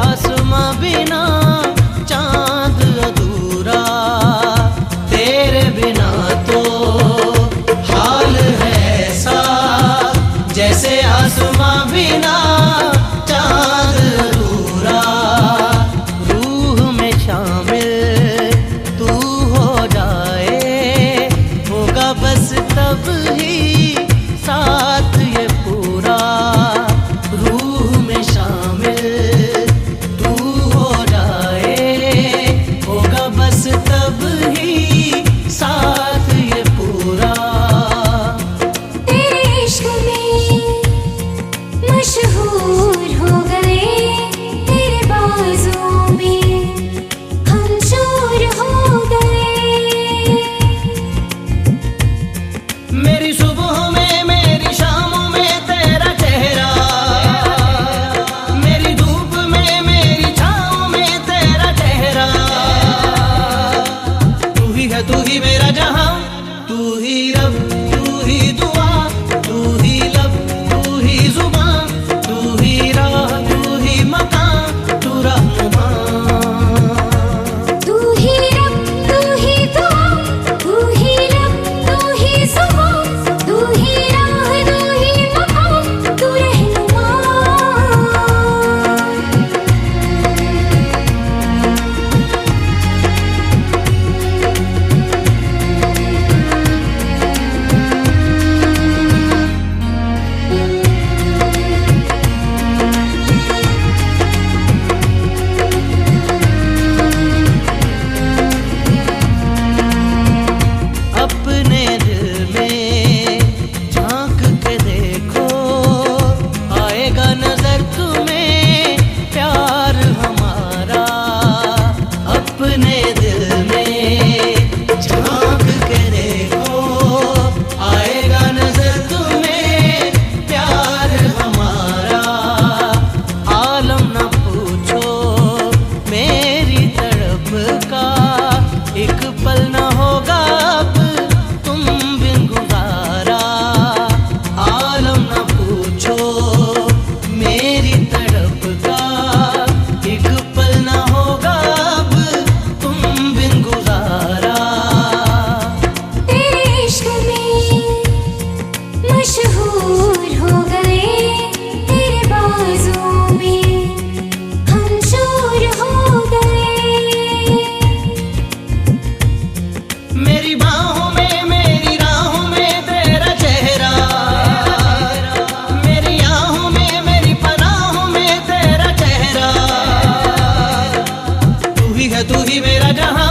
आसमां बिना चांद अधूरा, तेरे बिना तो हाल है ऐसा जैसे आसमां बिना चांद अधूरा। रूह में शामिल तू हो जाए, होगा बस तब ही साथ ये पूरा। रूह में शामिल तू हो जाए, होगा बस तब ही साथ ये पूरा। तेरे इश्क में मशहूर हो गए, तेरे बाजों में हम चूर हो गए। मेरी सुबह में मेरी शामों में तेरा चेहरा, मेरी धूप में मेरी छाँव में तेरा चेहरा। तू ही है तू ही मेरा जहां, तू ही रब तू ही दुआ, तू ही लब तू ही जुबान, तू ही राह तू ही मकान, तू रहनुमा। तू ही रब तू ही दुआ, तू ही लब तू ही जुबान, तू ही राह तू ही मकाम, तू रहनुमा। अपने दिल में झांक के देखो, आएगा नजर तुम्हें प्यार हमारा। अपने दिल में झांक के देखो, आएगा नजर तुम्हें प्यार हमारा। आलम न पूछो मेरी तड़प का, एक पल न होगा अब तुम बिन गुजारा। आलम न पूछो मेरी तड़प का, एक पल न होगा अब तुम बिन गुजारा। तेरे इश्क में मशहूर हो गए, तेरे बाजों में हम चूर हो गए। मेरी बाहों में मेरी राहों में तेरा चेहरा, मेरी आहों में मेरी पनाहों में तेरा चेहरा। तू ही है तू ही मेरा जहां,